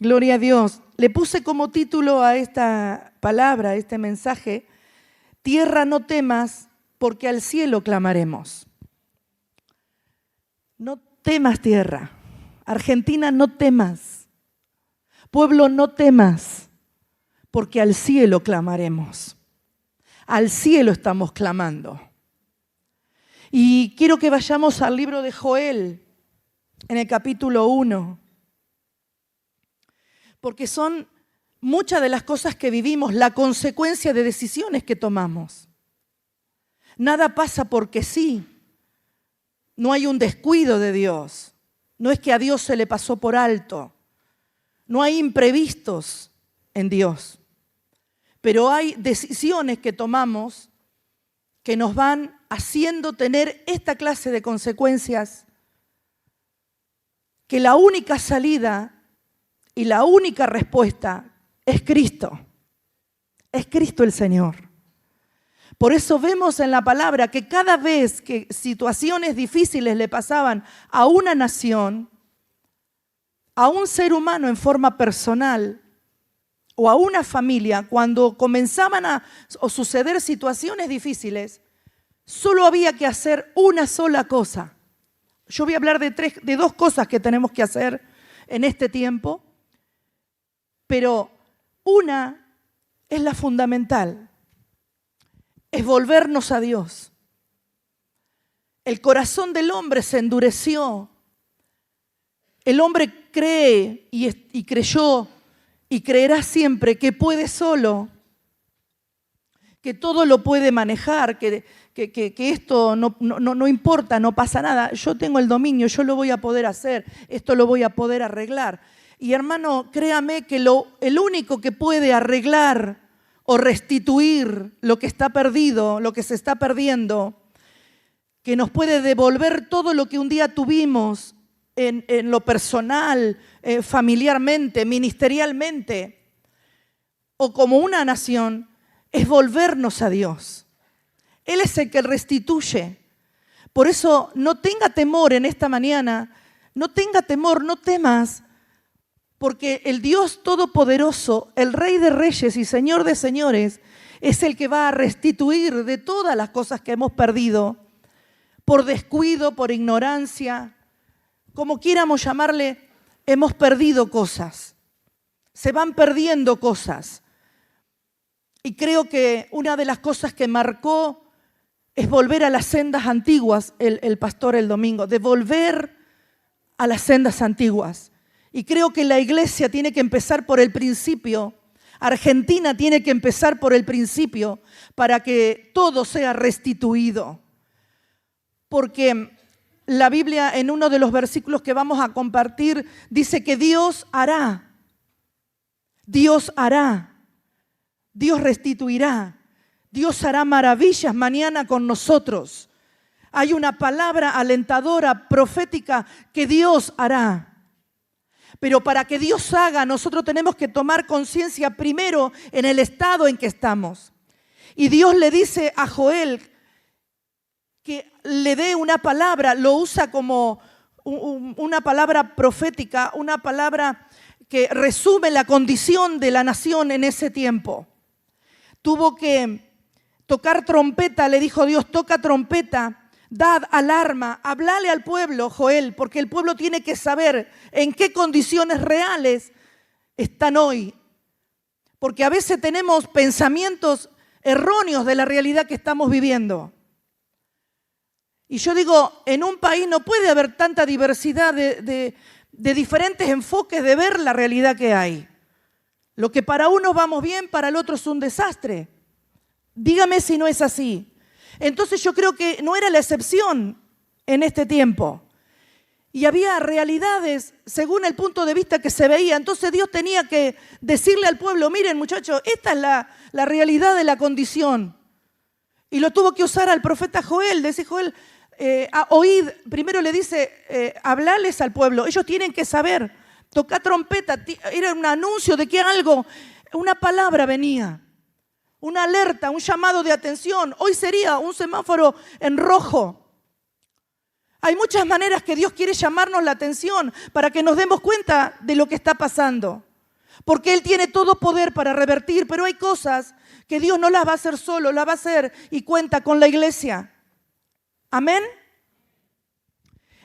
Gloria a Dios. Le puse como título a esta palabra, a este mensaje, tierra no temas, porque al cielo clamaremos. No temas, tierra. Argentina, no temas. Pueblo, no temas, porque al cielo clamaremos. Al cielo estamos clamando. Y quiero que vayamos al libro de Joel, en el capítulo 1. Porque son muchas de las cosas que vivimos la consecuencia de decisiones que tomamos. Nada pasa porque sí. No hay un descuido de Dios. No es que a Dios se le pasó por alto. No hay imprevistos en Dios. Pero hay decisiones que tomamos que nos van haciendo tener esta clase de consecuencias, que la única salida y la única respuesta es Cristo. Es Cristo el Señor. Por eso vemos en la palabra que cada vez que situaciones difíciles le pasaban a una nación, a un ser humano en forma personal o a una familia, cuando comenzaban a suceder situaciones difíciles, solo había que hacer una sola cosa. Yo voy a hablar de dos cosas que tenemos que hacer en este tiempo, pero una es la fundamental, es volvernos a Dios. El corazón del hombre se endureció. El hombre cree y creyó y creerá siempre que puede solo, que todo lo puede manejar, que esto no importa, no pasa nada. Yo tengo el dominio, yo lo voy a poder hacer, esto lo voy a poder arreglar. Y hermano, créame que el único que puede arreglar o restituir lo que está perdido, lo que se está perdiendo, que nos puede devolver todo lo que un día tuvimos en lo personal, familiarmente, ministerialmente, o como una nación, es volvernos a Dios. Él es el que restituye. Por eso no tenga temor en esta mañana, no tenga temor, no temas, porque el Dios Todopoderoso, el Rey de Reyes y Señor de Señores, es el que va a restituir de todas las cosas que hemos perdido, por descuido, por ignorancia, como quieramos llamarle, hemos perdido cosas. Se van perdiendo cosas. Y creo que una de las cosas que marcó es volver a las sendas antiguas, el pastor el domingo, de volver a las sendas antiguas. Y creo que la iglesia tiene que empezar por el principio. Argentina tiene que empezar por el principio para que todo sea restituido. Porque la Biblia, en uno de los versículos que vamos a compartir, dice que Dios hará, Dios restituirá, Dios hará maravillas mañana con nosotros. Hay una palabra alentadora, profética, que Dios hará. Pero para que Dios haga, nosotros tenemos que tomar conciencia primero en el estado en que estamos. Y Dios le dice a Joel que le dé una palabra, lo usa como una palabra profética, una palabra que resume la condición de la nación en ese tiempo. Tuvo que tocar trompeta, le dijo Dios, toca trompeta. Dad alarma, hablale al pueblo, Joel, porque el pueblo tiene que saber en qué condiciones reales están hoy. Porque a veces tenemos pensamientos erróneos de la realidad que estamos viviendo. Y yo digo, en un país no puede haber tanta diversidad de diferentes enfoques de ver la realidad que hay. Lo que para unos vamos bien, para el otro es un desastre. Dígame si no es así. Entonces yo creo que no era la excepción en este tiempo. Y había realidades según el punto de vista que se veía. Entonces Dios tenía que decirle al pueblo, miren muchachos, esta es la realidad de la condición. Y lo tuvo que usar al profeta Joel. Decía Joel, oíd, primero le dice, hablales al pueblo. Ellos tienen que saber, tocar trompeta. Era un anuncio de que algo, una palabra venía. Una alerta, un llamado de atención. Hoy sería un semáforo en rojo. Hay muchas maneras que Dios quiere llamarnos la atención para que nos demos cuenta de lo que está pasando. Porque Él tiene todo poder para revertir, pero hay cosas que Dios no las va a hacer solo, las va a hacer y cuenta con la iglesia. Amén.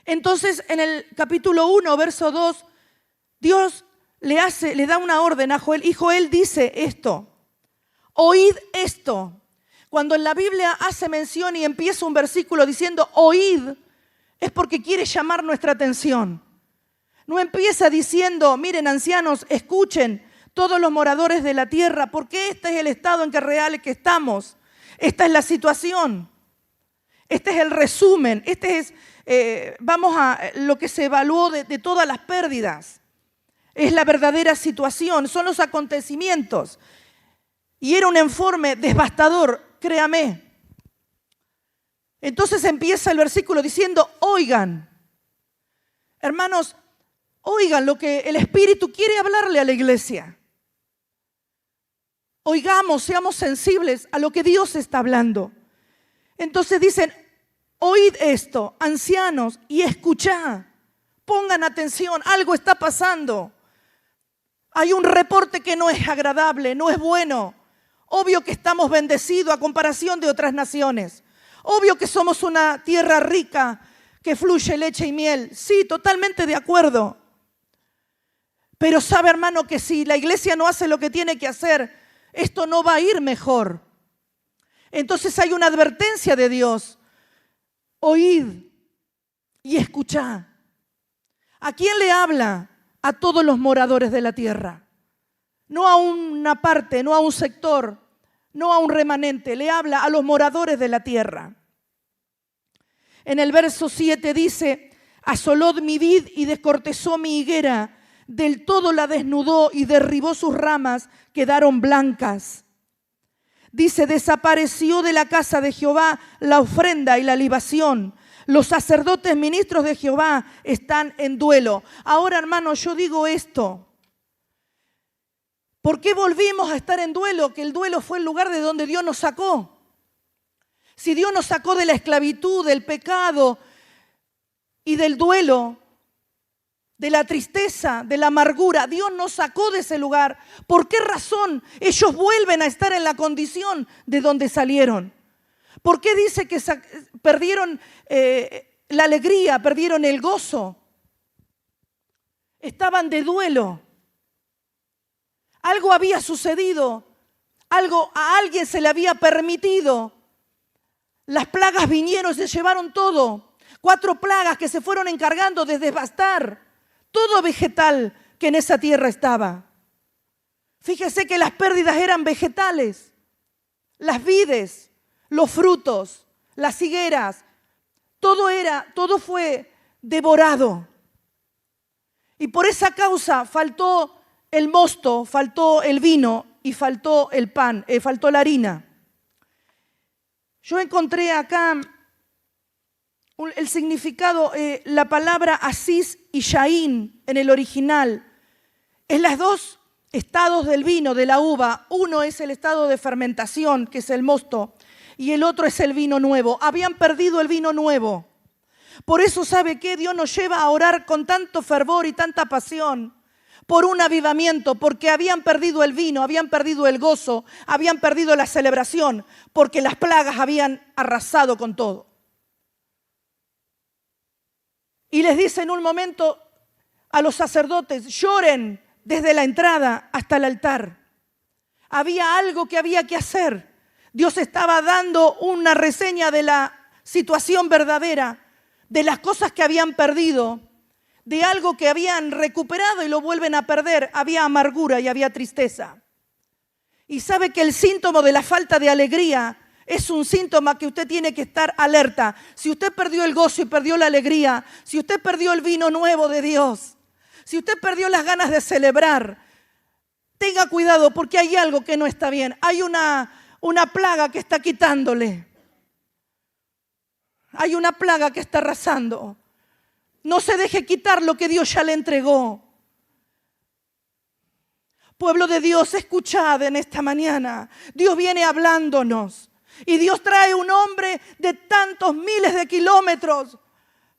Entonces, en el capítulo 1, verso 2, Dios le da una orden a Joel y Joel dice esto: oíd esto. Cuando en la Biblia hace mención y empieza un versículo diciendo oíd, es porque quiere llamar nuestra atención. No empieza diciendo, miren ancianos, escuchen todos los moradores de la tierra, porque este es el estado en que real que estamos. Esta es la situación. Este es el resumen. Este es, vamos a lo que se evaluó de todas las pérdidas. Es la verdadera situación, son los acontecimientos. Y era un informe devastador, créame. Entonces empieza el versículo diciendo, oigan. Hermanos, oigan lo que el Espíritu quiere hablarle a la iglesia. Oigamos, seamos sensibles a lo que Dios está hablando. Entonces dicen, oíd esto, ancianos, y escuchad. Pongan atención, algo está pasando. Hay un reporte que no es agradable, no es bueno. Obvio que estamos bendecidos a comparación de otras naciones. Obvio que somos una tierra rica, que fluye leche y miel. Sí, totalmente de acuerdo. Pero sabe, hermano, que si la iglesia no hace lo que tiene que hacer, esto no va a ir mejor. Entonces hay una advertencia de Dios. Oíd y escuchad. ¿A quién le habla? A todos los moradores de la tierra. No a una parte, no a un sector, no a un remanente. Le habla a los moradores de la tierra. En el verso 7 dice, asoló mi vid y descortezó mi higuera. Del todo la desnudó y derribó sus ramas, quedaron blancas. Dice, desapareció de la casa de Jehová la ofrenda y la libación. Los sacerdotes ministros de Jehová están en duelo. Ahora, hermanos, yo digo esto. ¿Por qué volvimos a estar en duelo? Que el duelo fue el lugar de donde Dios nos sacó. Si Dios nos sacó de la esclavitud, del pecado y del duelo, de la tristeza, de la amargura, Dios nos sacó de ese lugar. ¿Por qué razón ellos vuelven a estar en la condición de donde salieron? ¿Por qué dice que perdieron la alegría, perdieron el gozo? Estaban de duelo. Algo había sucedido, algo a alguien se le había permitido. Las plagas vinieron, se llevaron todo. 4 plagas que se fueron encargando de devastar todo vegetal que en esa tierra estaba. Fíjese que las pérdidas eran vegetales, las vides, los frutos, las higueras, todo fue devorado. Y por esa causa faltó el mosto, faltó el vino y faltó el pan, faltó la harina. Yo encontré acá el significado, la palabra asis y shaín en el original. Es los 2 estados del vino, de la uva. Uno es el estado de fermentación, que es el mosto, y el otro es el vino nuevo. Habían perdido el vino nuevo. Por eso, ¿sabe qué? Dios nos lleva a orar con tanto fervor y tanta pasión por un avivamiento, porque habían perdido el vino, habían perdido el gozo, habían perdido la celebración, porque las plagas habían arrasado con todo. Y les dice en un momento a los sacerdotes, lloren desde la entrada hasta el altar. Había algo que había que hacer. Dios estaba dando una reseña de la situación verdadera, de las cosas que habían perdido, de algo que habían recuperado y lo vuelven a perder. Había amargura y había tristeza. Y sabe que el síntoma de la falta de alegría es un síntoma que usted tiene que estar alerta. Si usted perdió el gozo y perdió la alegría, si usted perdió el vino nuevo de Dios, si usted perdió las ganas de celebrar, tenga cuidado porque hay algo que no está bien. Hay una plaga que está quitándole. Hay una plaga que está arrasando. No se deje quitar lo que Dios ya le entregó. Pueblo de Dios, escuchad en esta mañana. Dios viene hablándonos. Y Dios trae un hombre de tantos miles de kilómetros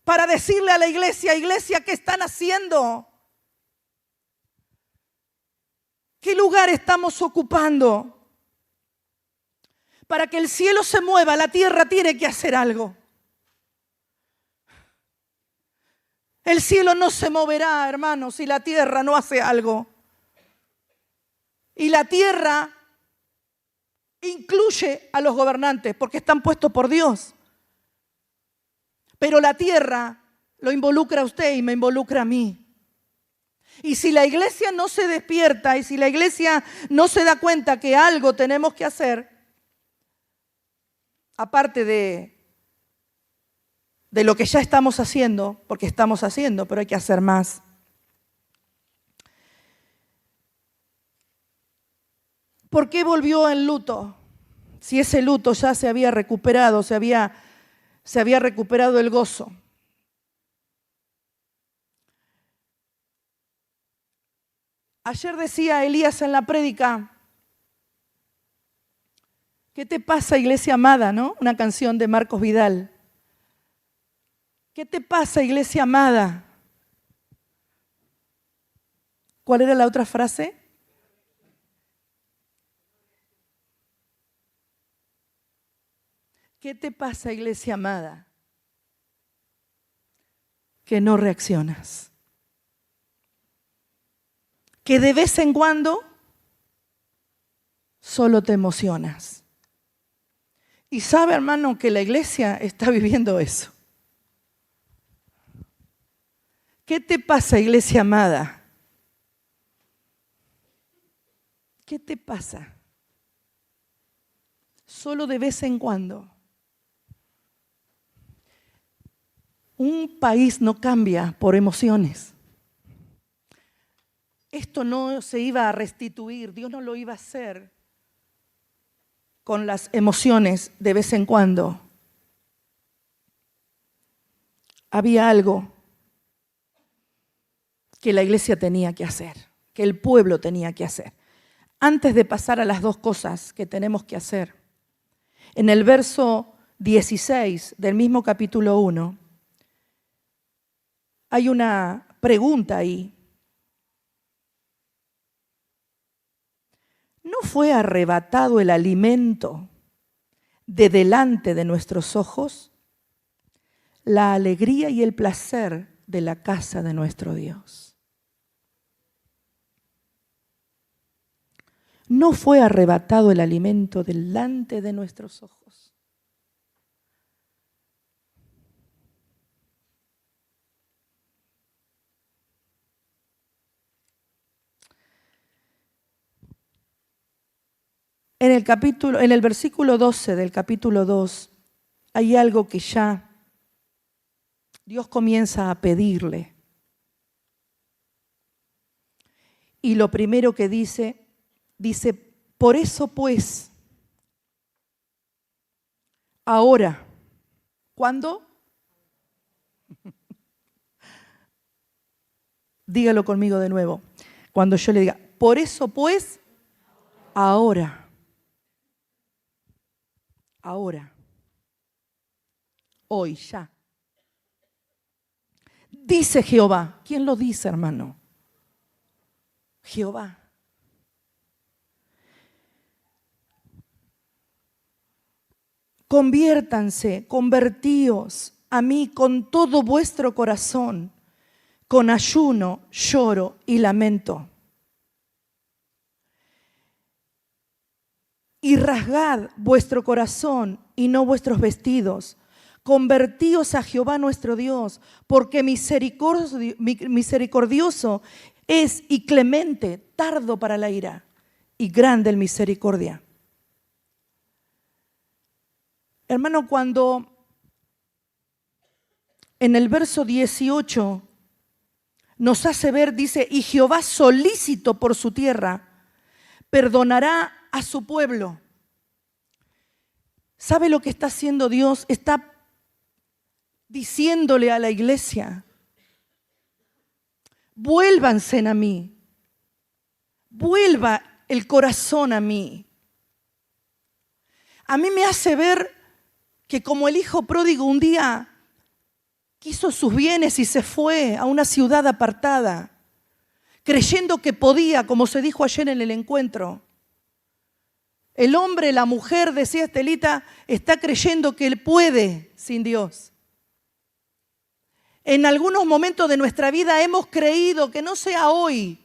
para decirle a la iglesia, iglesia, ¿qué están haciendo? ¿Qué lugar estamos ocupando? Para que el cielo se mueva, la tierra tiene que hacer algo. El cielo no se moverá, hermanos, si la tierra no hace algo. Y la tierra incluye a los gobernantes porque están puestos por Dios. Pero la tierra lo involucra a usted y me involucra a mí. Y si la iglesia no se despierta y si la iglesia no se da cuenta que algo tenemos que hacer, aparte de lo que ya estamos haciendo, porque estamos haciendo, pero hay que hacer más. ¿Por qué volvió en luto? Si ese luto ya se había recuperado, se había recuperado el gozo. Ayer decía Elías en la prédica, ¿qué te pasa, iglesia amada? ¿No? Una canción de Marcos Vidal. ¿Qué te pasa, iglesia amada? ¿Cuál era la otra frase? ¿Qué te pasa, iglesia amada? Que no reaccionas. Que de vez en cuando solo te emocionas. Y sabe, hermano, que la iglesia está viviendo eso. ¿Qué te pasa, iglesia amada? ¿Qué te pasa? Solo de vez en cuando. Un país no cambia por emociones. Esto no se iba a restituir, Dios no lo iba a hacer con las emociones de vez en cuando. Había algo que la iglesia tenía que hacer, que el pueblo tenía que hacer. Antes de pasar a las dos cosas que tenemos que hacer, en el verso 16 del mismo capítulo 1, hay una pregunta ahí. ¿No fue arrebatado el alimento de delante de nuestros ojos? La alegría y el placer de la casa de nuestro Dios. ¿No fue arrebatado el alimento delante de nuestros ojos? En el versículo 12 del capítulo 2, hay algo que ya Dios comienza a pedirle. Y lo primero que dice, por eso pues, ahora, ¿cuándo? Dígalo conmigo de nuevo. Cuando yo le diga, por eso pues, ahora. Ahora, hoy, ya. Dice Jehová. ¿Quién lo dice, hermano? Jehová. Convertíos a mí con todo vuestro corazón, con ayuno, lloro y lamento. Y rasgad vuestro corazón y no vuestros vestidos. Convertíos a Jehová nuestro Dios, porque misericordioso es y clemente, tardo para la ira y grande en misericordia. Hermano, cuando en el verso 18 nos hace ver, dice, y Jehová solícito por su tierra, perdonará a su pueblo. ¿Sabe lo que está haciendo Dios? Está diciéndole a la iglesia, vuélvanse a mí, vuelva el corazón a mí. A mí me hace ver que como el hijo pródigo un día quiso sus bienes y se fue a una ciudad apartada, creyendo que podía, como se dijo ayer en el encuentro. El hombre, la mujer, decía Estelita, está creyendo que él puede sin Dios. En algunos momentos de nuestra vida hemos creído, que no sea hoy,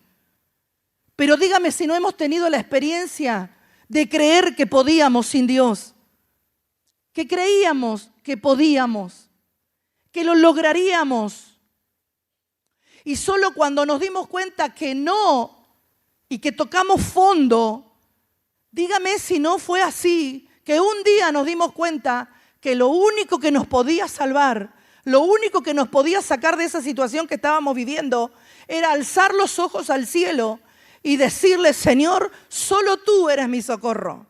pero dígame si no hemos tenido la experiencia de creer que podíamos sin Dios, que creíamos que podíamos, que lo lograríamos. Y solo cuando nos dimos cuenta que no y que tocamos fondo, dígame si no fue así, que un día nos dimos cuenta que lo único que nos podía salvar, lo único que nos podía sacar de esa situación que estábamos viviendo, era alzar los ojos al cielo y decirle: Señor, solo tú eres mi socorro.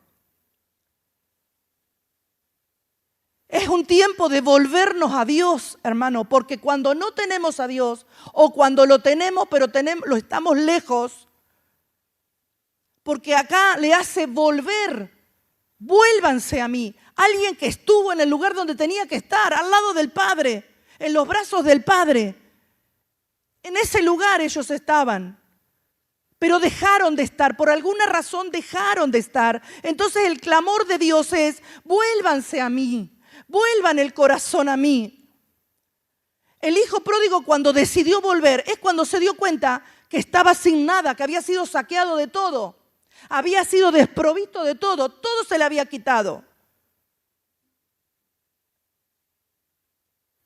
Es un tiempo de volvernos a Dios, hermano, porque cuando no tenemos a Dios, o cuando lo tenemos pero lo estamos lejos, porque acá le hace volver, vuélvanse a mí. Alguien que estuvo en el lugar donde tenía que estar, al lado del Padre, en los brazos del Padre. En ese lugar ellos estaban, pero dejaron de estar, por alguna razón dejaron de estar. Entonces el clamor de Dios es: vuélvanse a mí. Vuelvan el corazón a mí. El hijo pródigo, cuando decidió volver, es cuando se dio cuenta que estaba sin nada, que había sido saqueado de todo, había sido desprovisto de todo, todo se le había quitado.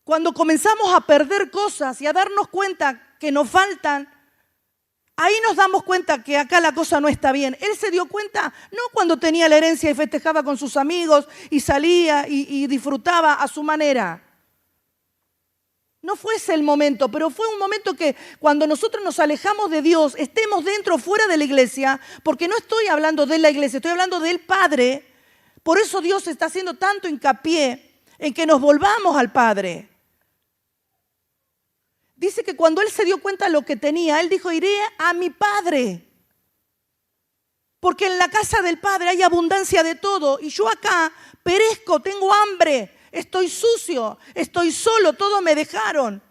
Cuando comenzamos a perder cosas y a darnos cuenta que nos faltan, ahí nos damos cuenta que acá la cosa no está bien. Él se dio cuenta no cuando tenía la herencia y festejaba con sus amigos y salía y disfrutaba a su manera. No fue ese el momento, pero fue un momento que cuando nosotros nos alejamos de Dios, estemos dentro o fuera de la iglesia, porque no estoy hablando de la iglesia, estoy hablando del Padre. Por eso Dios está haciendo tanto hincapié en que nos volvamos al Padre. Dice que cuando él se dio cuenta de lo que tenía, él dijo: iré a mi Padre. Porque en la casa del Padre hay abundancia de todo. Y yo acá perezco, tengo hambre, estoy sucio, estoy solo, todos me dejaron.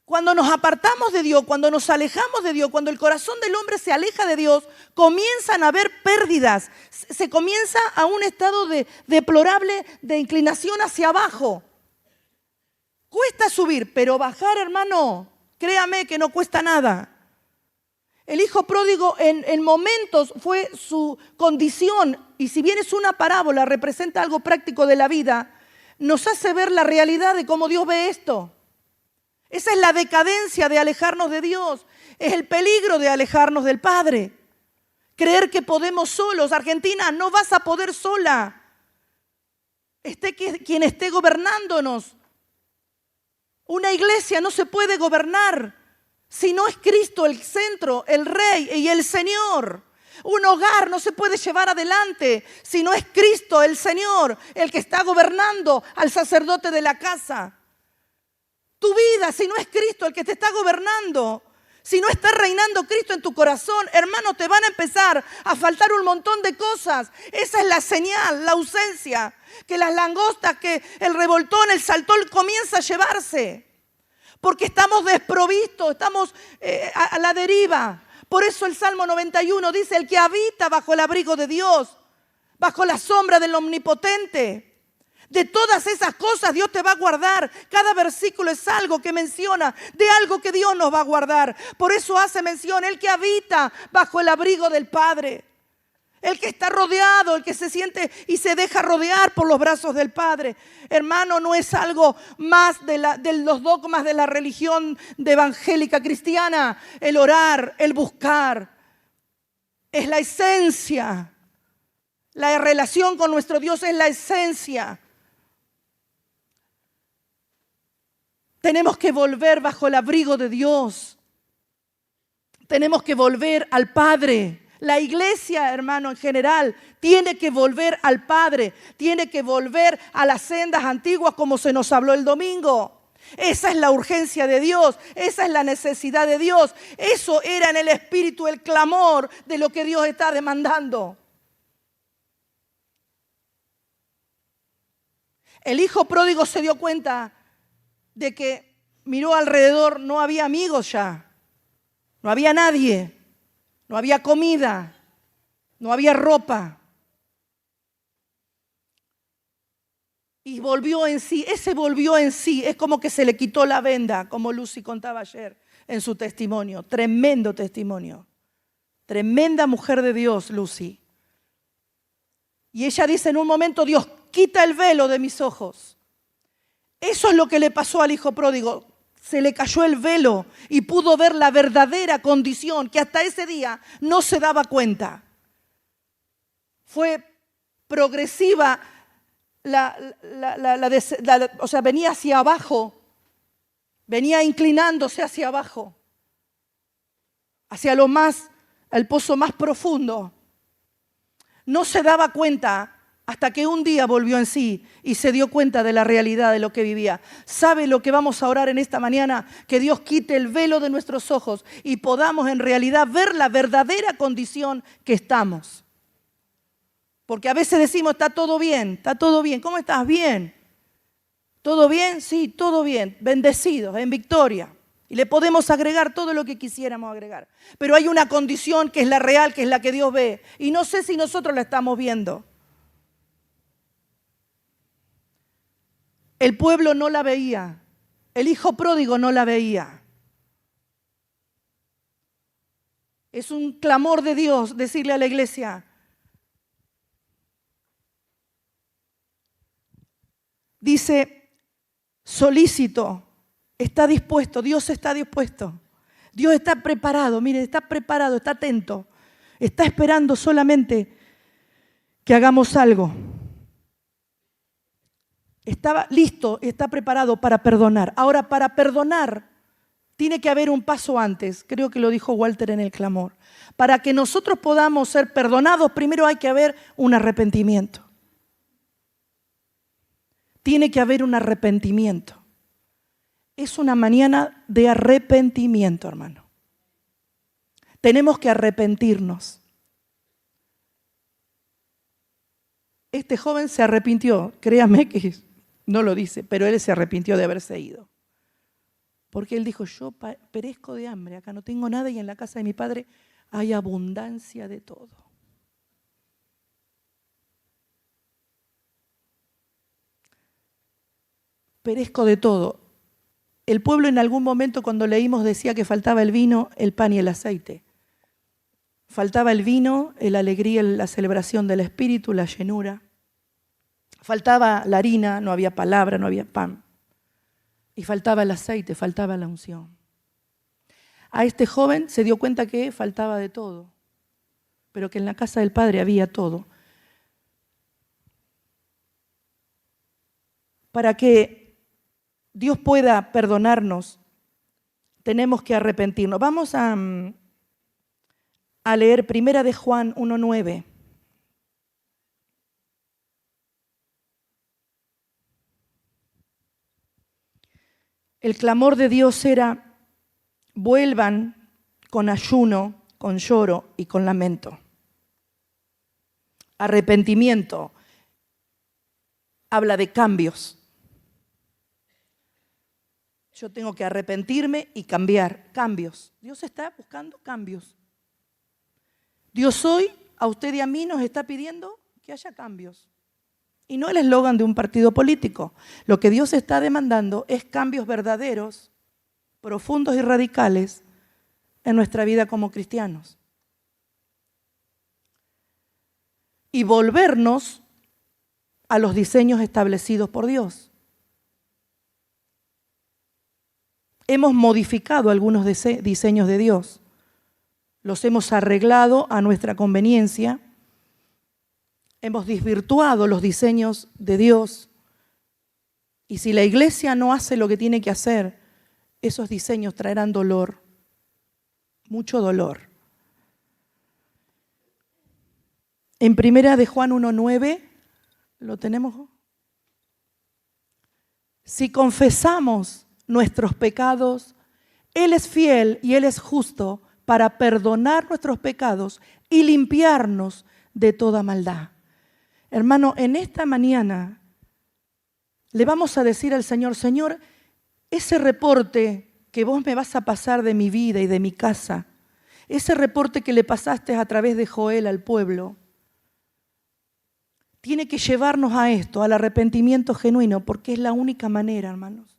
Cuando nos apartamos de Dios, cuando nos alejamos de Dios, cuando el corazón del hombre se aleja de Dios, comienzan a haber pérdidas. Se comienza a un estado deplorable de inclinación hacia abajo. Cuesta subir, pero bajar, hermano, créame que no cuesta nada. El hijo pródigo en momentos fue su condición, y si bien es una parábola, representa algo práctico de la vida, nos hace ver la realidad de cómo Dios ve esto. Esa es la decadencia de alejarnos de Dios, es el peligro de alejarnos del Padre. Creer que podemos solos. Argentina, no vas a poder sola. Quien esté gobernándonos. Una iglesia no se puede gobernar si no es Cristo el centro, el Rey y el Señor. Un hogar no se puede llevar adelante si no es Cristo el Señor, el que está gobernando al sacerdote de la casa. Tu vida, si no es Cristo el que te está gobernando, si no está reinando Cristo en tu corazón, hermano, te van a empezar a faltar un montón de cosas. Esa es la señal, la ausencia. Que las langostas, que el revoltón, el saltón comienza a llevarse. Porque estamos desprovistos, estamos a la deriva. Por eso el Salmo 91 dice: el que habita bajo el abrigo de Dios, bajo la sombra del Omnipotente. De todas esas cosas Dios te va a guardar. Cada versículo es algo que menciona de algo que Dios nos va a guardar. Por eso hace mención: el que habita bajo el abrigo del Padre. El que está rodeado, el que se siente y se deja rodear por los brazos del Padre. Hermano, no es algo más de los dogmas de la religión evangélica cristiana. El orar, el buscar. Es la esencia. La relación con nuestro Dios es la esencia. Tenemos que volver bajo el abrigo de Dios. Tenemos que volver al Padre. La iglesia, hermano, en general, tiene que volver al Padre. Tiene que volver a las sendas antiguas como se nos habló el domingo. Esa es la urgencia de Dios. Esa es la necesidad de Dios. Eso era en el espíritu el clamor de lo que Dios está demandando. El hijo pródigo se dio cuenta de que miró alrededor, no había amigos ya. No había nadie, no había comida, no había ropa. Y volvió en sí, ese volvió en sí, es como que se le quitó la venda, como Lucy contaba ayer en su testimonio. Tremendo testimonio. Tremenda mujer de Dios, Lucy. Y ella dice en un momento, Dios, quita el velo de mis ojos. Eso es lo que le pasó al hijo pródigo. Se le cayó el velo y pudo ver la verdadera condición que hasta ese día no se daba cuenta. Fue progresiva, o sea, venía hacia abajo, venía inclinándose hacia abajo, hacia el pozo más profundo. No se daba cuenta hasta que un día volvió en sí y se dio cuenta de la realidad de lo que vivía. ¿Sabe lo que vamos a orar en esta mañana? Que Dios quite el velo de nuestros ojos y podamos en realidad ver la verdadera condición que estamos. Porque a veces decimos, está todo bien, está todo bien. ¿Cómo estás? Bien. ¿Todo bien? Sí, todo bien. Bendecidos, en victoria. Y le podemos agregar todo lo que quisiéramos agregar. Pero hay una condición que es la real, que es la que Dios ve. Y no sé si nosotros la estamos viendo. El pueblo no la veía. El hijo pródigo no la veía. Es un clamor de Dios decirle a la iglesia, dice, solícito, está dispuesto, Dios está dispuesto. Dios está preparado, mire, está preparado, está atento. Está esperando solamente que hagamos algo. Estaba listo, está preparado para perdonar. Ahora, para perdonar, tiene que haber un paso antes. Creo que lo dijo Walter en el clamor. Para que nosotros podamos ser perdonados, primero hay que haber un arrepentimiento. Tiene que haber un arrepentimiento. Es una mañana de arrepentimiento, hermano. Tenemos que arrepentirnos. Este joven se arrepintió, créame que no lo dice, pero él se arrepintió de haberse ido. Porque él dijo, yo perezco de hambre, acá no tengo nada y en la casa de mi padre hay abundancia de todo. Perezco de todo. El pueblo en algún momento cuando leímos decía que faltaba el vino, el pan y el aceite. Faltaba el vino, la alegría, la celebración del Espíritu, la llenura. Faltaba la harina, no había palabra, no había pan. Y faltaba el aceite, faltaba la unción. A este joven se dio cuenta que faltaba de todo, pero que en la casa del Padre había todo. Para que Dios pueda perdonarnos, tenemos que arrepentirnos. Vamos a leer 1 de Juan 1:9. El clamor de Dios era, vuelvan con ayuno, con lloro y con lamento. Arrepentimiento habla de cambios. Yo tengo que arrepentirme y cambiar. Cambios. Dios está buscando cambios. Dios hoy a usted y a mí nos está pidiendo que haya cambios. Y no el eslogan de un partido político. Lo que Dios está demandando es cambios verdaderos, profundos y radicales en nuestra vida como cristianos. Y volvernos a los diseños establecidos por Dios. Hemos modificado algunos diseños de Dios. Los hemos arreglado a nuestra conveniencia. Hemos desvirtuado los diseños de Dios. Y si la iglesia no hace lo que tiene que hacer, esos diseños traerán dolor, mucho dolor. En 1 de Juan 1:9, ¿lo tenemos? Si confesamos nuestros pecados, Él es fiel y Él es justo para perdonar nuestros pecados y limpiarnos de toda maldad. Hermano, en esta mañana le vamos a decir al Señor, Señor, ese reporte que vos me vas a pasar de mi vida y de mi casa, ese reporte que le pasaste a través de Joel al pueblo, tiene que llevarnos a esto, al arrepentimiento genuino, porque es la única manera, hermanos.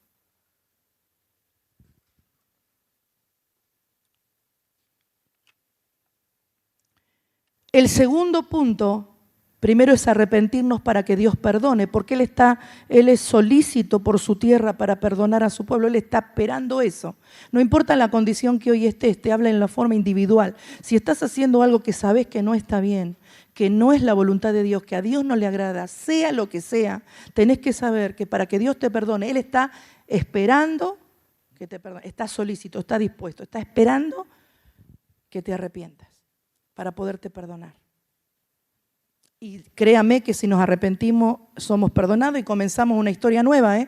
El segundo punto, primero es arrepentirnos para que Dios perdone, porque Él es solícito por su tierra para perdonar a su pueblo. Él está esperando eso. No importa la condición que hoy estés, te habla en la forma individual. Si estás haciendo algo que sabes que no está bien, que no es la voluntad de Dios, que a Dios no le agrada, sea lo que sea, tenés que saber que para que Dios te perdone, Él está esperando que te perdone. Está solícito, está dispuesto, está esperando que te arrepientas para poderte perdonar. Y créame que si nos arrepentimos, somos perdonados y comenzamos una historia nueva,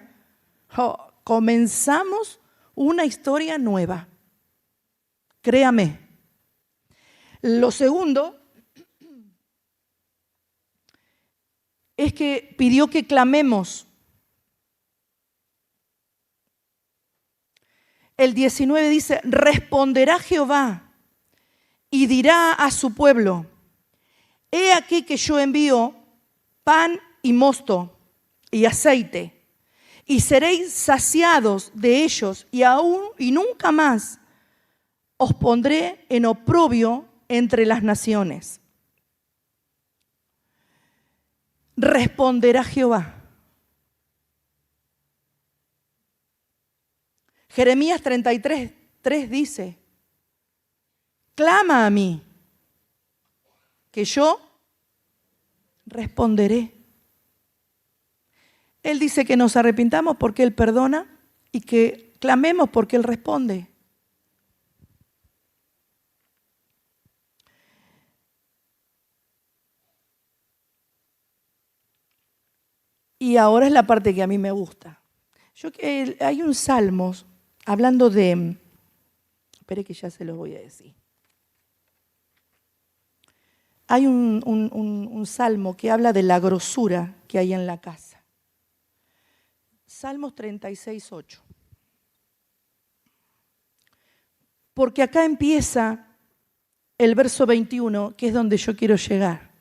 comenzamos una historia nueva. Créame. Lo segundo es que pidió que clamemos. El 19 dice, responderá Jehová y dirá a su pueblo, he aquí que yo envío pan y mosto y aceite, y seréis saciados de ellos, y nunca más os pondré en oprobio entre las naciones. Responderá Jehová. Jeremías 33:3 dice, clama a mí, que yo responderé. Él dice que nos arrepintamos porque Él perdona y que clamemos porque Él responde. Y ahora es la parte que a mí me gusta. Hay un salmo hablando de... Espere que ya se los voy a decir. Hay un salmo que habla de la grosura que hay en la casa. Salmos 36:8. Porque acá empieza el verso 21, que es donde yo quiero llegar.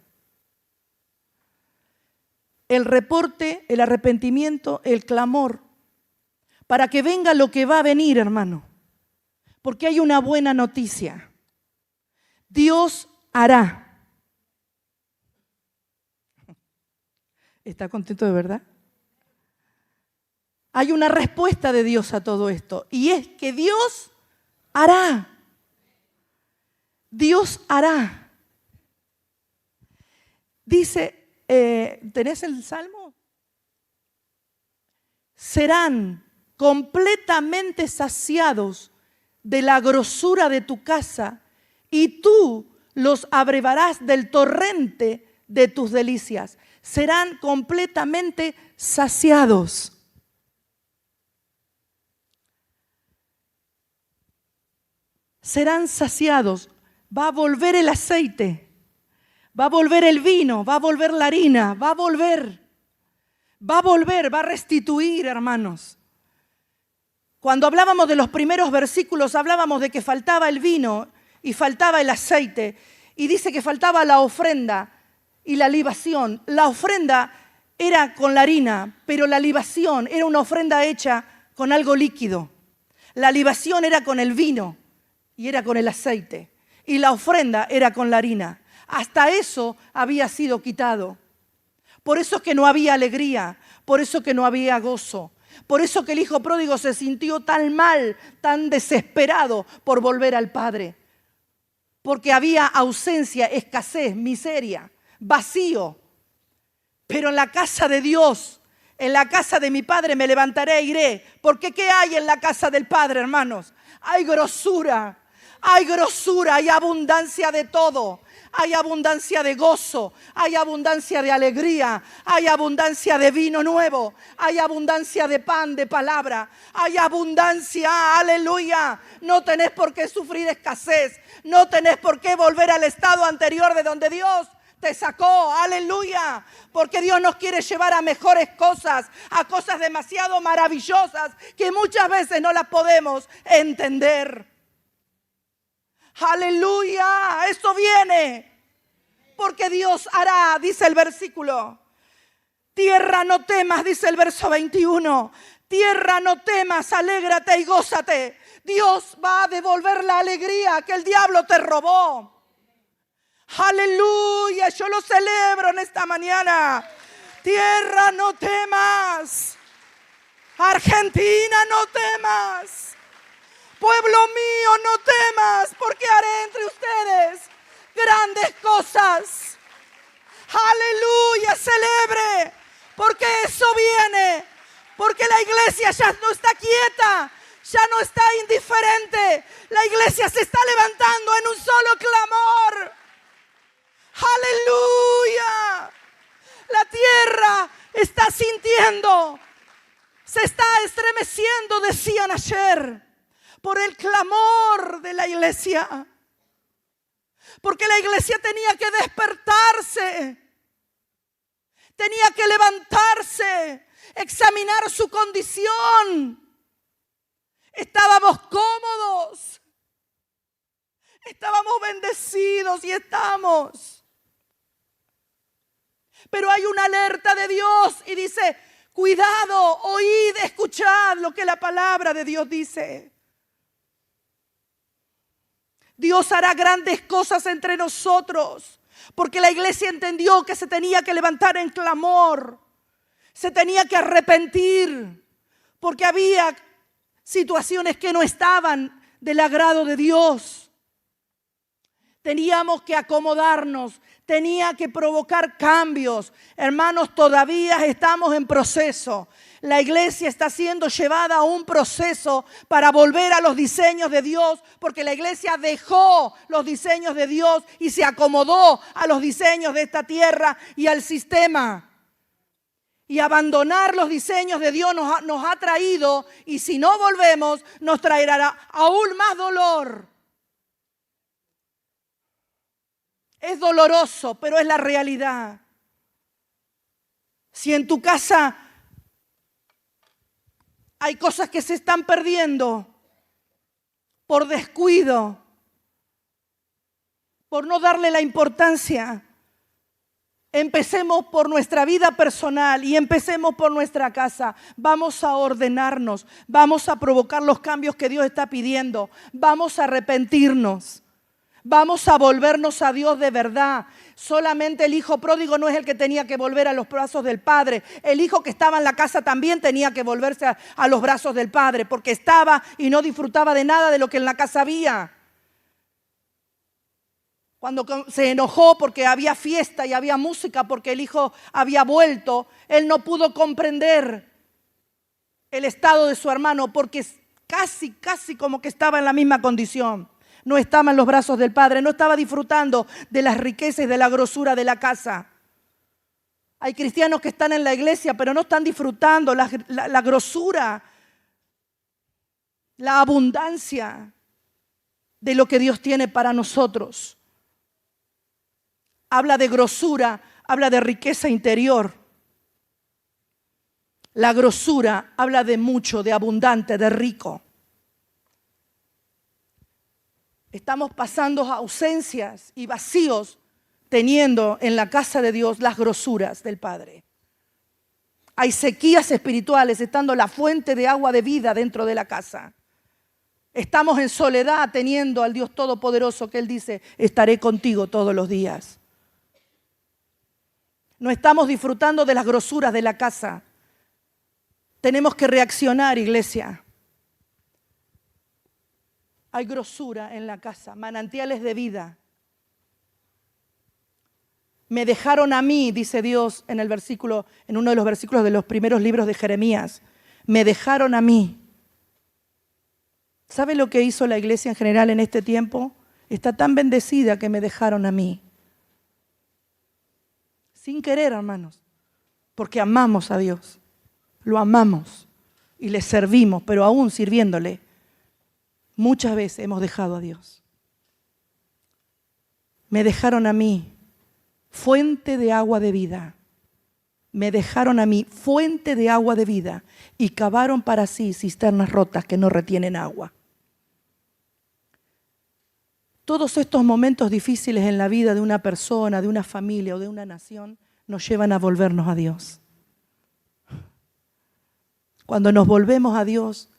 El reporte, el arrepentimiento, el clamor, para que venga lo que va a venir, hermano. Porque hay una buena noticia. Dios hará. ¿Está contento de verdad? Hay una respuesta de Dios a todo esto, y es que Dios hará. Dios hará. Dice, ¿tenés el salmo? Serán completamente saciados de la grosura de tu casa, y tú los abrevarás del torrente de tus delicias. Serán completamente saciados. Serán saciados. Va a volver el aceite, va a volver el vino, va a volver la harina, va a volver, va a restituir, hermanos. Cuando hablábamos de los primeros versículos, hablábamos de que faltaba el vino y faltaba el aceite, y dice que faltaba la ofrenda y la libación. La ofrenda era con la harina, pero la libación era una ofrenda hecha con algo líquido. La libación era con el vino y era con el aceite. Y la ofrenda era con la harina. Hasta eso había sido quitado. Por eso es que no había alegría, por eso que no había gozo. Por eso que el hijo pródigo se sintió tan mal, tan desesperado por volver al padre. Porque había ausencia, escasez, miseria, vacío. Pero en la casa de Dios, en la casa de mi Padre me levantaré e iré. Porque ¿qué hay en la casa del Padre, hermanos? Hay grosura, hay abundancia de todo. Hay abundancia de gozo, hay abundancia de alegría, hay abundancia de vino nuevo, hay abundancia de pan, de palabra, hay abundancia, aleluya. No tenés por qué sufrir escasez, no tenés por qué volver al estado anterior de donde Dios te sacó, aleluya, porque Dios nos quiere llevar a mejores cosas, a cosas demasiado maravillosas que muchas veces no las podemos entender. Aleluya, esto viene. Porque Dios hará, dice el versículo. Tierra, no temas, dice el verso 21. Tierra, no temas, alégrate y gózate. Dios va a devolver la alegría que el diablo te robó. Aleluya, yo lo celebro en esta mañana. Tierra, no temas. Argentina, no temas. Pueblo mío, no temas, porque haré entre ustedes grandes cosas. Aleluya, celebre, porque eso viene. Porque la iglesia ya no está quieta, ya no está indiferente. La iglesia se está levantando en un solo clamor. Aleluya. La tierra está sintiendo, se está estremeciendo, decían ayer, por el clamor de la iglesia. Porque la iglesia tenía que despertarse, tenía que levantarse, examinar su condición. Estábamos cómodos, estábamos bendecidos y estamos. Pero hay una alerta de Dios y dice, cuidado, oíd, escuchad lo que la palabra de Dios dice. Dios hará grandes cosas entre nosotros, porque la iglesia entendió que se tenía que levantar en clamor, se tenía que arrepentir, porque había situaciones que no estaban del agrado de Dios. Teníamos que acomodarnos, tenía que provocar cambios. Hermanos, todavía estamos en proceso. La iglesia está siendo llevada a un proceso para volver a los diseños de Dios, porque la iglesia dejó los diseños de Dios y se acomodó a los diseños de esta tierra y al sistema. Y abandonar los diseños de Dios nos ha traído, y si no volvemos, nos traerá aún más dolor. Es doloroso, pero es la realidad. Si en tu casa hay cosas que se están perdiendo por descuido, por no darle la importancia, empecemos por nuestra vida personal y empecemos por nuestra casa. Vamos a ordenarnos, vamos a provocar los cambios que Dios está pidiendo, vamos a arrepentirnos. Vamos a volvernos a Dios de verdad. Solamente el hijo pródigo no es el que tenía que volver a los brazos del padre. El hijo que estaba en la casa también tenía que volverse a los brazos del padre, porque estaba y no disfrutaba de nada de lo que en la casa había. Cuando se enojó porque había fiesta y había música, porque el hijo había vuelto, él no pudo comprender el estado de su hermano, porque casi como que estaba en la misma condición. No estaba en los brazos del Padre, no estaba disfrutando de las riquezas y de la grosura de la casa. Hay cristianos que están en la iglesia, pero no están disfrutando la grosura, la abundancia de lo que Dios tiene para nosotros. Habla de grosura, habla de riqueza interior. La grosura habla de mucho, de abundante, de rico. Estamos pasando ausencias y vacíos teniendo en la casa de Dios las grosuras del Padre. Hay sequías espirituales estando la fuente de agua de vida dentro de la casa. Estamos en soledad teniendo al Dios Todopoderoso que Él dice, estaré contigo todos los días. No estamos disfrutando de las grosuras de la casa. Tenemos que reaccionar, iglesia. Hay grosura en la casa, manantiales de vida. Me dejaron a mí, dice Dios en uno de los versículos de los primeros libros de Jeremías. Me dejaron a mí. ¿Sabe lo que hizo la iglesia en general en este tiempo? Está tan bendecida que me dejaron a mí. Sin querer, hermanos, porque amamos a Dios. Lo amamos y le servimos, pero aún sirviéndole. Muchas veces hemos dejado a Dios. Me dejaron a mí, fuente de agua de vida. Me dejaron a mí, fuente de agua de vida, y cavaron para sí cisternas rotas que no retienen agua. Todos estos momentos difíciles en la vida de una persona, de una familia o de una nación nos llevan a volvernos a Dios. Cuando nos volvemos a Dios,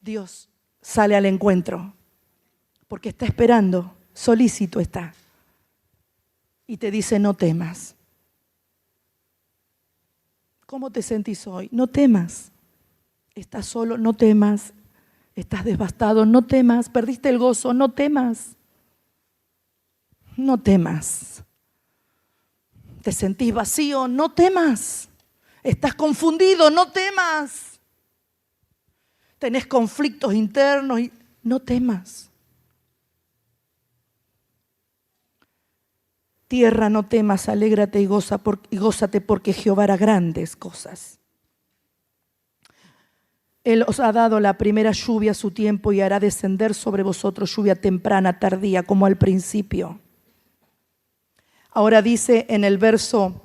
Dios sale al encuentro porque está esperando, solícito está. Y te dice, no temas. ¿Cómo te sentís hoy? No temas. Estás solo, no temas. Estás devastado, no temas. Perdiste el gozo, no temas. No temas. ¿Te sentís vacío? No temas. ¿Estás confundido? No temas. ¿Tenés conflictos internos? No temas. Tierra, no temas, alégrate y gózate porque Jehová hará grandes cosas. Él os ha dado la primera lluvia a su tiempo y hará descender sobre vosotros lluvia temprana, tardía, como al principio. Ahora dice en el verso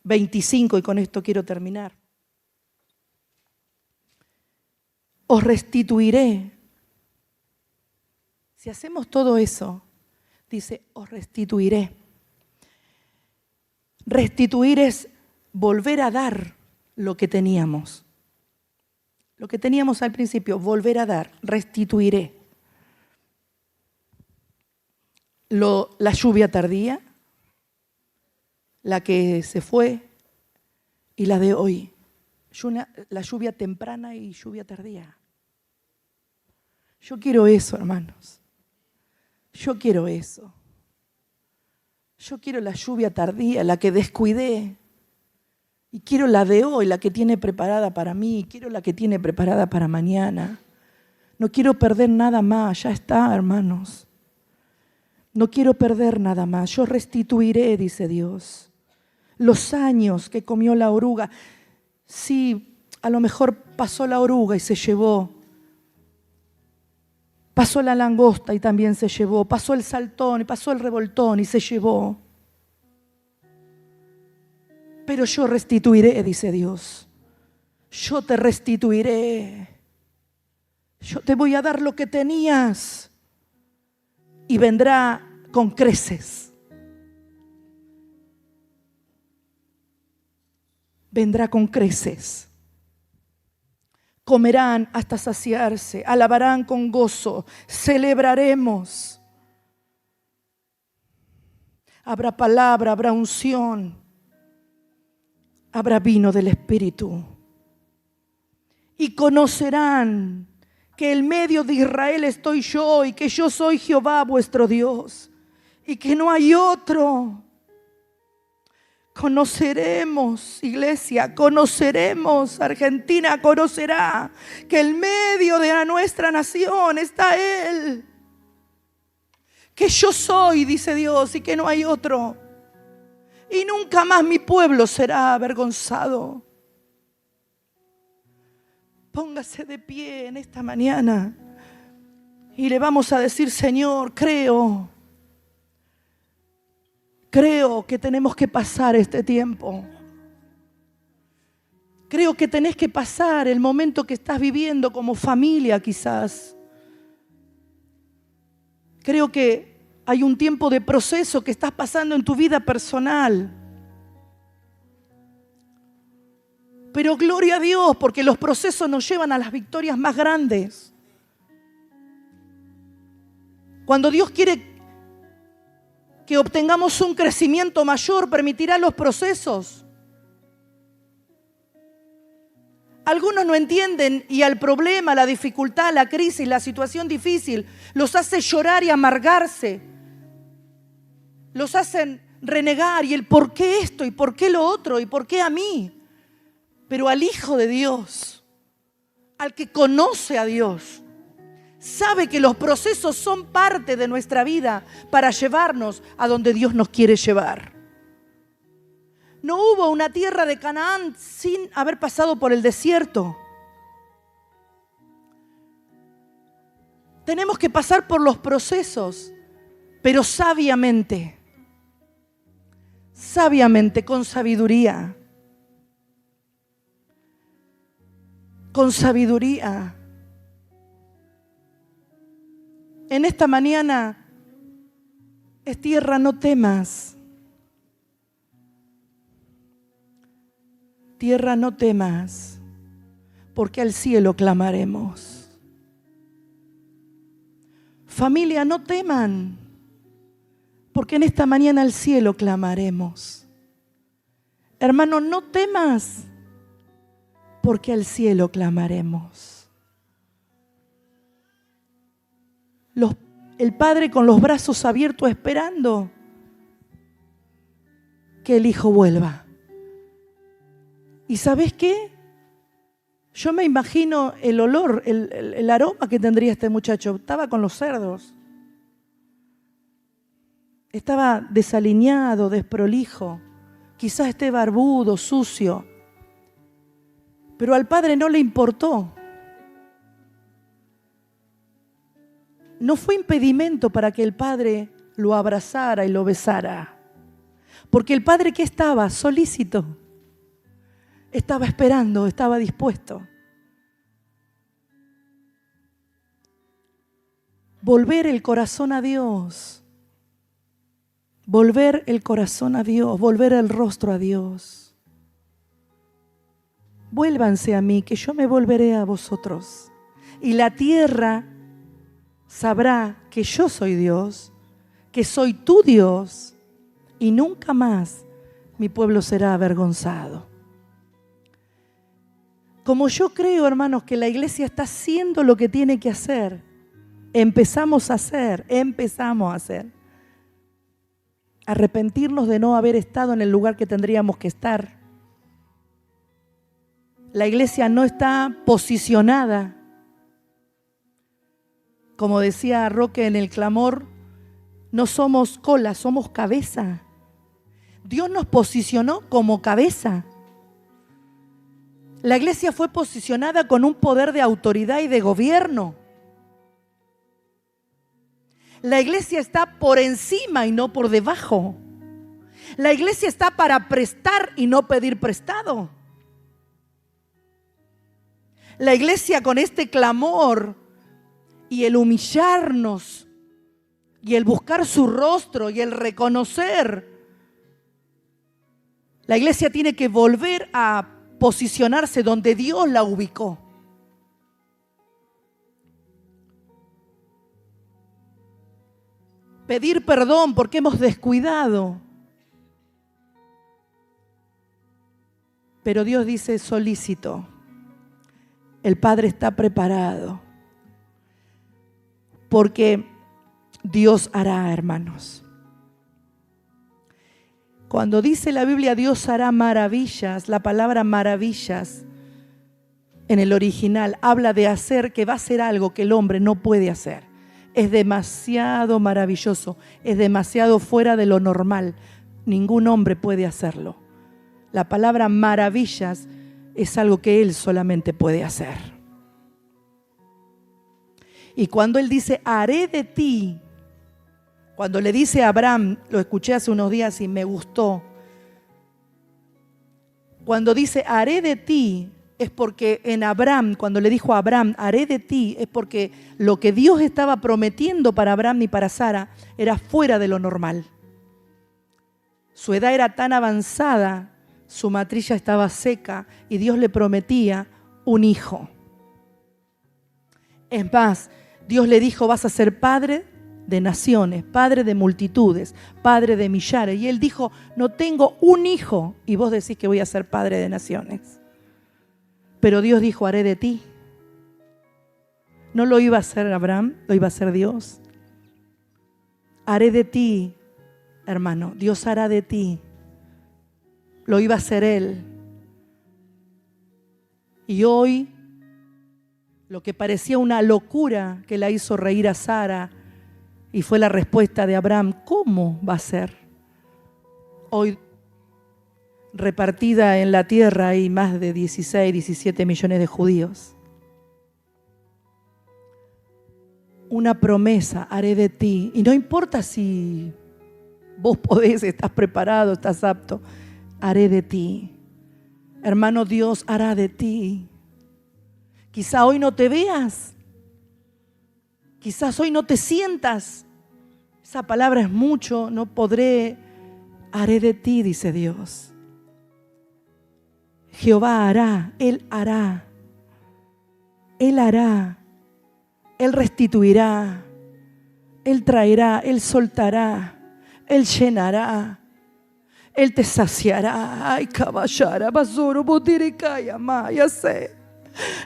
25, y con esto quiero terminar. Os restituiré. Si hacemos todo eso, dice, os restituiré. Restituir es volver a dar lo que teníamos. Lo que teníamos al principio, volver a dar, restituiré. La lluvia tardía, la que se fue y la de hoy. La lluvia temprana y lluvia tardía. Yo quiero eso, hermanos. Yo quiero eso. Yo quiero la lluvia tardía, la que descuidé. Y quiero la de hoy, la que tiene preparada para mí. Quiero la que tiene preparada para mañana. No quiero perder nada más. Ya está, hermanos. No quiero perder nada más. Yo restituiré, dice Dios, los años que comió la oruga. Sí, a lo mejor pasó la oruga y se llevó. Pasó la langosta y también se llevó. Pasó el saltón y pasó el revoltón y se llevó. Pero yo restituiré, dice Dios. Yo te restituiré. Yo te voy a dar lo que tenías. Y vendrá con creces. Vendrá con creces. Comerán hasta saciarse, alabarán con gozo, celebraremos. Habrá palabra, habrá unción, habrá vino del Espíritu. Y conocerán que en medio de Israel estoy yo y que yo soy Jehová vuestro Dios y que no hay otro. Conoceremos, iglesia, conoceremos, Argentina conocerá que en medio de nuestra nación está Él. Que yo soy, dice Dios, y que no hay otro. Y nunca más mi pueblo será avergonzado. Póngase de pie en esta mañana y le vamos a decir, Señor, creo que tenemos que pasar este tiempo. Creo que tenés que pasar el momento que estás viviendo como familia quizás. Creo que hay un tiempo de proceso que estás pasando en tu vida personal. Pero gloria a Dios, porque los procesos nos llevan a las victorias más grandes. Cuando Dios quiere que obtengamos un crecimiento mayor, permitirá los procesos. Algunos no entienden y al problema, la dificultad, la crisis, la situación difícil los hace llorar y amargarse. Los hacen renegar y el por qué esto y por qué lo otro y por qué a mí. Pero al Hijo de Dios, al que conoce a Dios, sabe que los procesos son parte de nuestra vida para llevarnos a donde Dios nos quiere llevar. No hubo una tierra de Canaán sin haber pasado por el desierto. Tenemos que pasar por los procesos, pero sabiamente, con sabiduría. Con sabiduría. En esta mañana es tierra, no temas. Tierra, no temas, porque al cielo clamaremos. Familia, no teman, porque en esta mañana al cielo clamaremos. Hermano, no temas, porque al cielo clamaremos. El Padre con los brazos abiertos esperando que el Hijo vuelva. ¿Y sabes qué? Yo me imagino el olor, el aroma que tendría este muchacho. Estaba con los cerdos. Estaba desaliñado, desprolijo. Quizás esté barbudo, sucio. Pero al Padre no le importó. No fue impedimento para que el Padre lo abrazara y lo besara. Porque el Padre, ¿qué estaba? Solícito. Estaba esperando, estaba dispuesto. Volver el corazón a Dios. Volver el corazón a Dios. Volver el rostro a Dios. Vuélvanse a mí, que yo me volveré a vosotros. Y la tierra sabrá que yo soy Dios, que soy tu Dios, y nunca más mi pueblo será avergonzado. Como yo creo, hermanos, que la iglesia está haciendo lo que tiene que hacer, empezamos a hacer. Arrepentirnos de no haber estado en el lugar que tendríamos que estar. La iglesia no está posicionada. Como decía Roque en el clamor, no somos cola, somos cabeza. Dios nos posicionó como cabeza. La iglesia fue posicionada con un poder de autoridad y de gobierno. La iglesia está por encima y no por debajo. La iglesia está para prestar y no pedir prestado. La iglesia, con este clamor y el humillarnos y el buscar su rostro y el reconocer, la iglesia tiene que volver a posicionarse donde Dios la ubicó. Pedir perdón porque hemos descuidado. Pero Dios dice solícito. El Padre está preparado. Porque Dios hará, hermanos. Cuando dice la Biblia Dios hará maravillas, la palabra maravillas en el original habla de hacer, que va a hacer algo que el hombre no puede hacer. Es demasiado maravilloso, es demasiado fuera de lo normal. Ningún hombre puede hacerlo. La palabra maravillas es algo que Él solamente puede hacer. Y cuando Él dice, haré de ti, cuando le dice a Abraham, lo escuché hace unos días y me gustó. Cuando dice, haré de ti, es porque en Abraham, cuando le dijo a Abraham, haré de ti, es porque lo que Dios estaba prometiendo para Abraham y para Sara era fuera de lo normal. Su edad era tan avanzada, su matrilla estaba seca y Dios le prometía un hijo. Es más, Dios le dijo, vas a ser padre de naciones, padre de multitudes, padre de millares. Y él dijo, no tengo un hijo. Y vos decís que voy a ser padre de naciones. Pero Dios dijo, haré de ti. No lo iba a hacer Abraham, lo iba a hacer Dios. Haré de ti, hermano. Dios hará de ti. Lo iba a hacer Él. Y hoy, lo que parecía una locura que la hizo reír a Sara, y fue la respuesta de Abraham, ¿cómo va a ser? Hoy, repartida en la tierra, hay más de 16, 17 millones de judíos. Una promesa, haré de ti. Y no importa si vos podés, estás preparado, estás apto. Haré de ti. Hermano, Dios hará de ti. Quizá hoy no te veas. Quizás hoy no te sientas, esa palabra es mucho, no podré, haré de ti, dice Dios. Jehová hará, Él hará, Él hará, Él restituirá, Él traerá, Él soltará, Él llenará, Él te saciará. Ay, caballera, basuro, botiricaya, ya sé.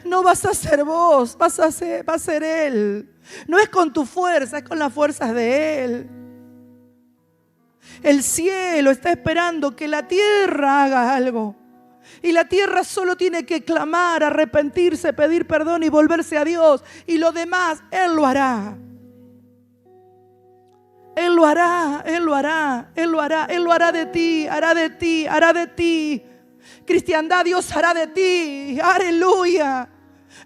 No vas a ser vos, va a ser Él. No es con tu fuerza, es con las fuerzas de Él. El cielo está esperando que la tierra haga algo. Y la tierra solo tiene que clamar, arrepentirse, pedir perdón y volverse a Dios. Y lo demás, Él lo hará. Él lo hará, Él lo hará, Él lo hará. Él lo hará de ti, hará de ti, hará de ti. Cristiandad, Dios hará de ti. Aleluya.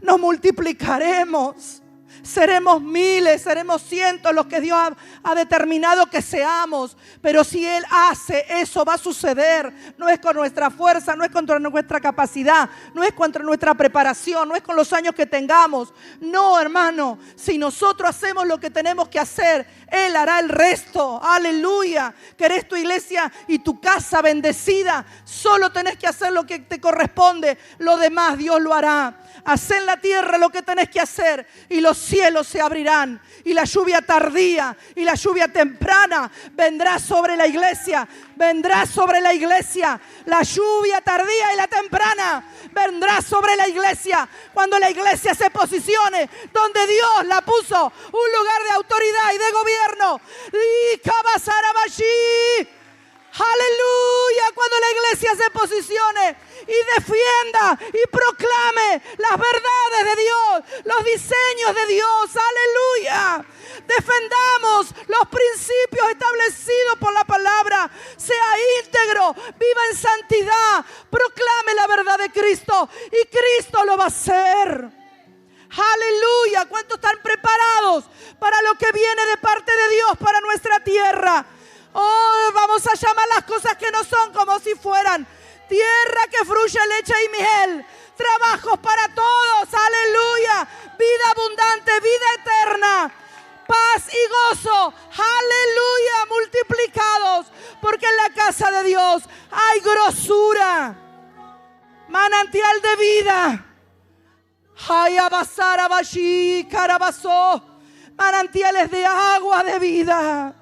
Nos multiplicaremos. Seremos miles, seremos cientos los que Dios ha determinado que seamos. Pero si Él hace, eso va a suceder. No es con nuestra fuerza, no es contra nuestra capacidad, no es contra nuestra preparación, no es con los años que tengamos. No, hermano, si nosotros hacemos lo que tenemos que hacer, Él hará el resto. Aleluya. ¿Querés tu iglesia y tu casa bendecida? Solo tenés que hacer lo que te corresponde. Lo demás Dios lo hará. Haz en la tierra lo que tenés que hacer y los cielos se abrirán. Y la lluvia tardía y la lluvia temprana vendrá sobre la iglesia. Vendrá sobre la iglesia. La lluvia tardía y la temprana vendrá sobre la iglesia. Cuando la iglesia se posicione donde Dios la puso, un lugar de autoridad y de gobierno. Y Kabasarabashi. Aleluya, cuando la iglesia se posicione y defienda y proclame las verdades de Dios, los diseños de Dios. Aleluya. Defendamos los principios establecidos por la palabra. Sea íntegro, viva en santidad, proclame la verdad de Cristo y Cristo lo va a hacer. Aleluya. ¿Cuántos están preparados para lo que viene de parte de Dios para nuestra tierra? Oh, vamos a llamar las cosas que no son como si fueran. Tierra que fluye leche y miel. Trabajos para todos. Aleluya. Vida abundante, vida eterna. Paz y gozo. Aleluya. Multiplicados. Porque en la casa de Dios hay grosura. Manantial de vida. Hayabasarabashi, Carabaso. Manantiales de agua de vida.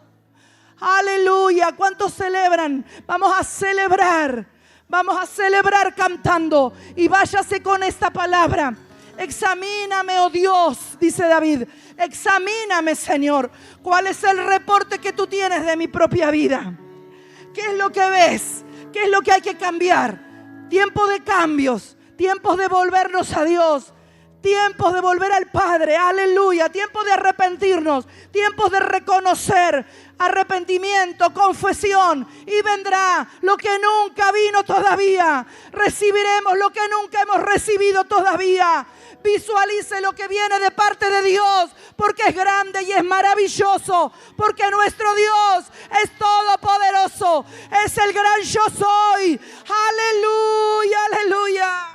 Aleluya. ¿Cuántos celebran? Vamos a celebrar. Vamos a celebrar cantando. Y váyase con esta palabra. Examíname, oh Dios, dice David. Examíname, Señor. ¿Cuál es el reporte que tú tienes de mi propia vida? ¿Qué es lo que ves? ¿Qué es lo que hay que cambiar? Tiempo de cambios. Tiempos de volvernos a Dios. Tiempos de volver al Padre, aleluya. Tiempos de arrepentirnos, tiempos de reconocer, arrepentimiento, confesión. Y vendrá lo que nunca vino todavía. Recibiremos lo que nunca hemos recibido todavía. Visualice lo que viene de parte de Dios, porque es grande y es maravilloso, porque nuestro Dios es todopoderoso, es el gran yo soy. Aleluya, aleluya.